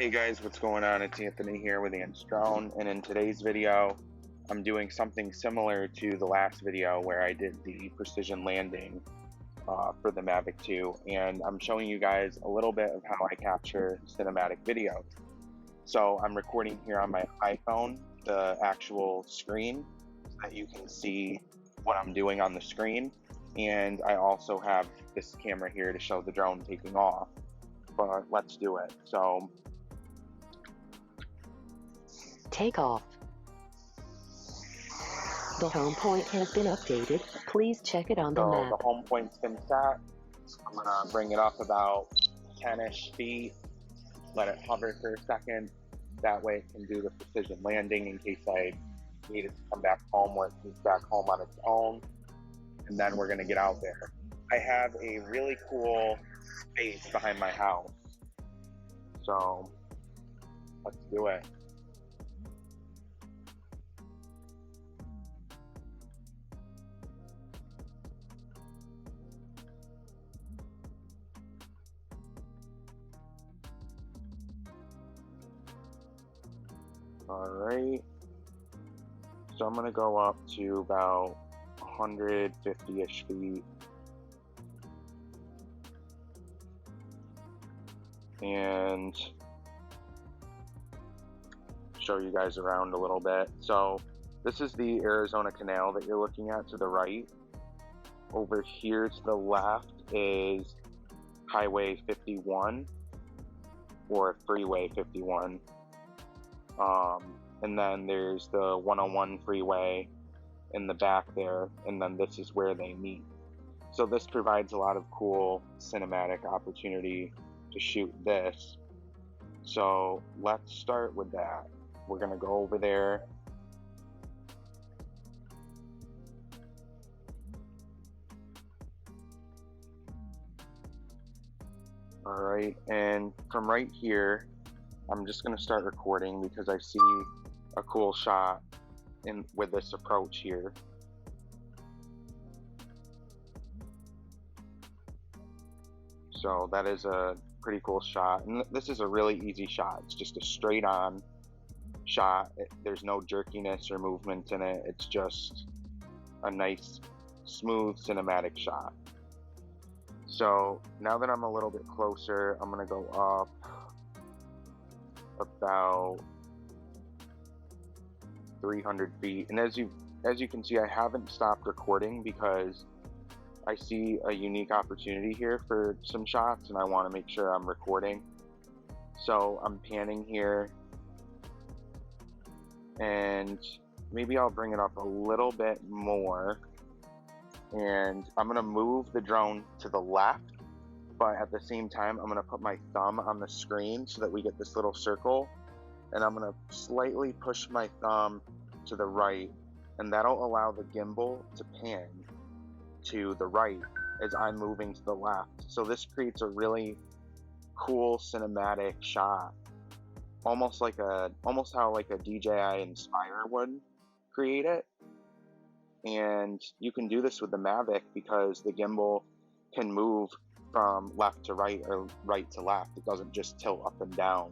Hey guys, what's going on? It's Anthony here with Ant's Drone, and in today's video I'm doing something similar to the last video where I did the precision landing for the Mavic 2, and I'm showing you guys a little bit of how I capture cinematic video. So I'm recording here on my iPhone, the actual screen, so that you can see what I'm doing on the screen, and I also have this camera here to show the drone taking off. But let's do it. So takeoff. The home point has been updated. Please check it on the map. So the home point's been set. I'm gonna bring it up about 10-ish feet, let it hover for a second. That way it can do the precision landing in case I need it to come back home or it comes back home on its own. And then we're gonna get out there. I have a really cool space behind my house. So let's do it. Alright, so I'm going to go up to about 150-ish feet and show you guys around a little bit. So this is the Arizona Canal that you're looking at to the right. Over here to the left is Highway 51 or Freeway 51. And then there's the 101 freeway in the back there, and then this is where they meet. So this provides a lot of cool cinematic opportunity to shoot this. So let's start with that. We're gonna go over there. All right, and from right here, I'm just going to start recording because I see a cool shot with this approach here. So that is a pretty cool shot, and this is a really easy shot. It's just a straight on shot. There's no jerkiness or movement in it. It's just a nice smooth cinematic shot. So now that I'm a little bit closer, I'm going to go up about 300 feet, and as you can see, I haven't stopped recording because I see a unique opportunity here for some shots and I want to make sure I'm recording. So I'm panning here, and maybe I'll bring it up a little bit more, and I'm going to move the drone to the left, but at the same time I'm going to put my thumb on the screen so that we get this little circle, and I'm going to slightly push my thumb to the right, and that'll allow the gimbal to pan to the right as I'm moving to the left. So this creates a really cool cinematic shot, almost how like a DJI Inspire would create it. And you can do this with the Mavic because the gimbal can move from left to right or right to left. It doesn't just tilt up and down.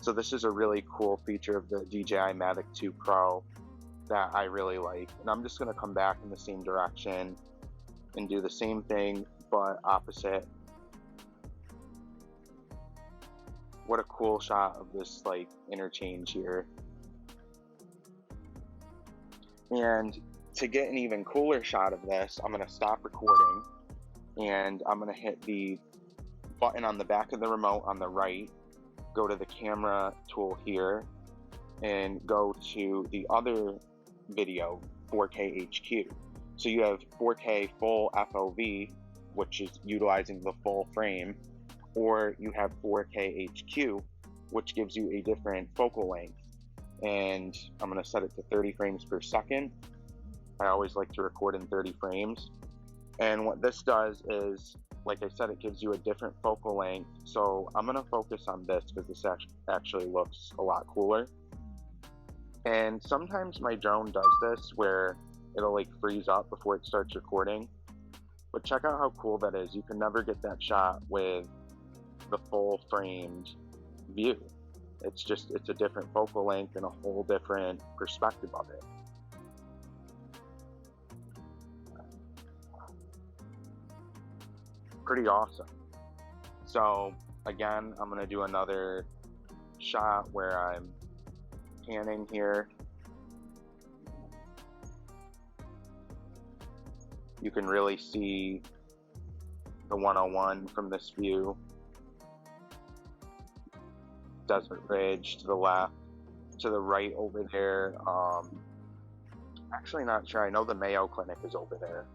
So this is a really cool feature of the DJI Mavic 2 Pro that I really like. And I'm just going to come back in the same direction and do the same thing but opposite. What a cool shot of this like interchange here. And to get an even cooler shot of this, I'm going to stop recording and I'm going to hit the button on the back of the remote on the right, go to the camera tool here, and go to the other video, 4K HQ. So you have 4K full FOV, which is utilizing the full frame, or you have 4K HQ, which gives you a different focal length. And I'm going to set it to 30 frames per second. I always like to record in 30 frames. And what this does is, like I said, it gives you a different focal length. So I'm going to focus on this because this actually looks a lot cooler. And sometimes my drone does this where it'll like freeze up before it starts recording. But check out how cool that is. You can never get that shot with the full framed view. it's a different focal length and a whole different perspective of it. Pretty awesome. So again, I'm gonna do another shot where I'm panning here. You can really see the 101 from this view. Desert Ridge to the left, to the right over there. Actually not sure, I know the Mayo Clinic is over there.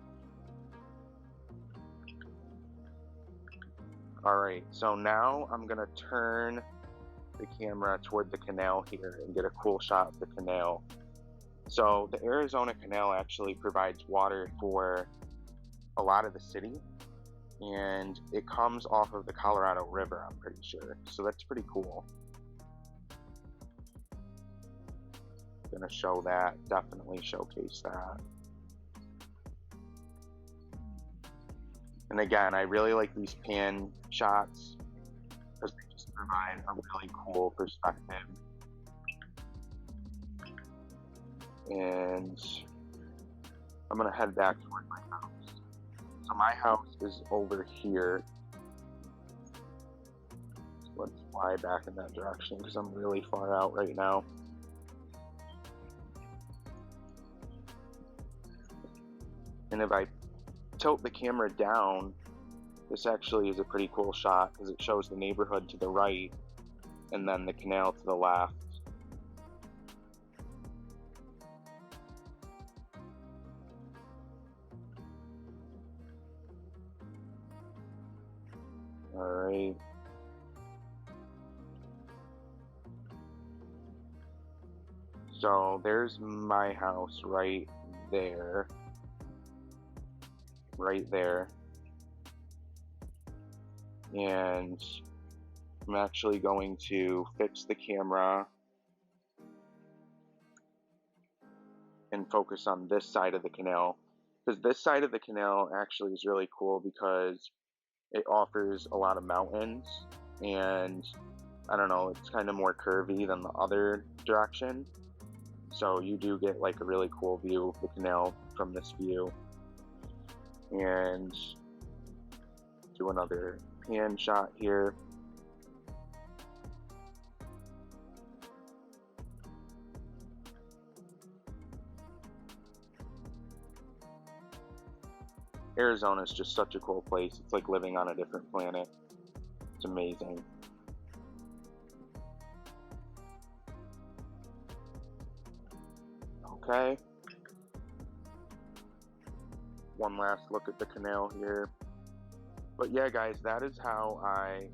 Alright, so now I'm gonna turn the camera toward the canal here and get a cool shot of the canal. So the Arizona Canal actually provides water for a lot of the city, and it comes off of the Colorado River, I'm pretty sure. So that's pretty cool. Gonna show that, definitely showcase that. And again, I really like these pan shots because they just provide a really cool perspective. And I'm gonna head back toward my house. So my house is over here. So let's fly back in that direction because I'm really far out right now. And if I tilt the camera down, this actually is a pretty cool shot because it shows the neighborhood to the right and then the canal to the left. Alright. So there's my house right there. Right there. And I'm actually going to fix the camera and focus on this side of the canal, because this side of the canal actually is really cool because it offers a lot of mountains, and I don't know, it's kind of more curvy than the other direction, so you do get like a really cool view of the canal from this view. And do another pan shot here. Arizona is just such a cool place. It's like living on a different planet. It's amazing. Okay. One last look at the canal here. But yeah, guys, that is how I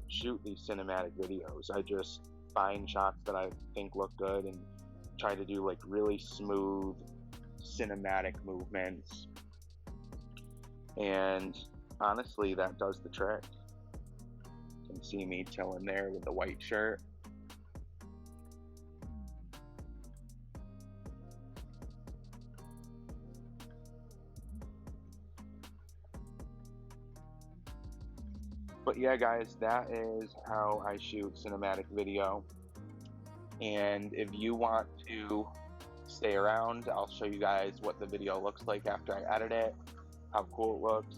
shoot these cinematic videos. I just find shots that I think look good and try to do like really smooth cinematic movements. And honestly, that does the trick. You can see me chilling there with the white shirt. But yeah, guys, that is how I shoot cinematic video. And if you want to stay around, I'll show you guys what the video looks like after I edit it, how cool it looks.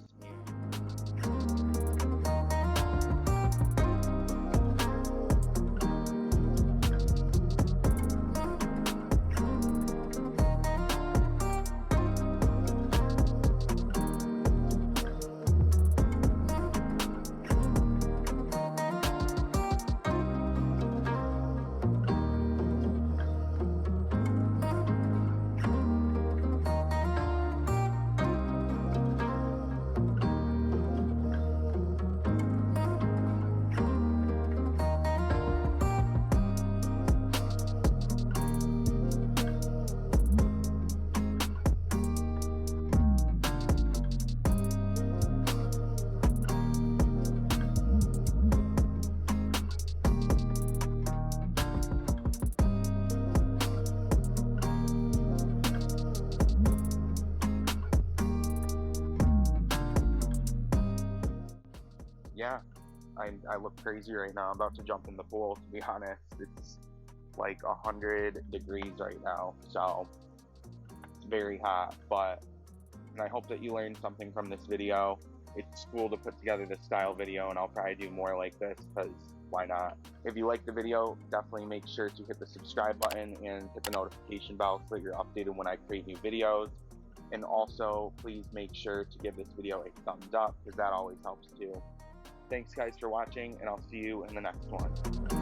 Yeah, I look crazy right now. I'm about to jump in the pool, to be honest. It's like 100 degrees right now, so it's very hot. But and I hope that you learned something from this video. It's cool to put together this style video, and I'll probably do more like this because why not? If you like the video, definitely make sure to hit the subscribe button and hit the notification bell so that you're updated when I create new videos. And also, please make sure to give this video a thumbs up because that always helps too. Thanks guys for watching, and I'll see you in the next one.